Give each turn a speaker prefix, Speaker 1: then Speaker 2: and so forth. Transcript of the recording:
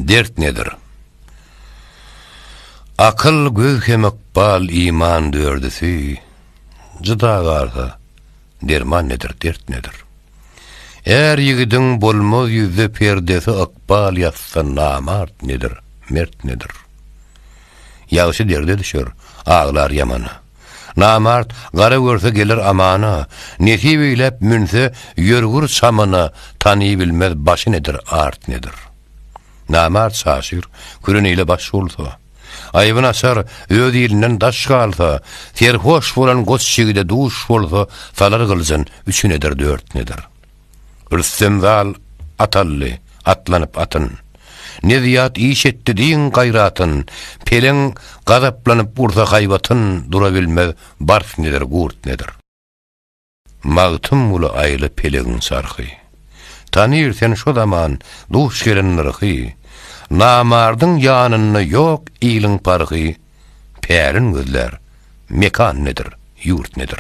Speaker 1: Dert nedir? Akıl göz hemek bal iman dördüsü. Jyda garsa derman nedir, dert nedir? Eğer yigidin bolmaz yüzde perdesi akbal yatsa namart nedir, mert nedir? Yağışı derde düşür, ağlar yamana. Namart gara görse gelir amana, nesip eylep münse yörgür samana, tanıyı bilmez başı nedir, art nedir? Namart saşır, kürüneyle baş olsa, ayıbın asar, öz ilinden daş kalsa, terhoş bolan goz şigide duş bolsa, salar kılsın, üçü nedir, dört nedir? Rüstemzal atallı, atlanıp atın. Neziyat iş etti deyin gayratın. Pelen gazaplanıp vursa haybatın. Durabilmez barf nedir, gurt nedir? Mağtım ulu aylı peleğin sarkı. Tanıyır sen şu zaman duş gelen nırkı. Namardın yanını yok iyilin parkı. Perin gözler, mekan nedir, yurt nedir?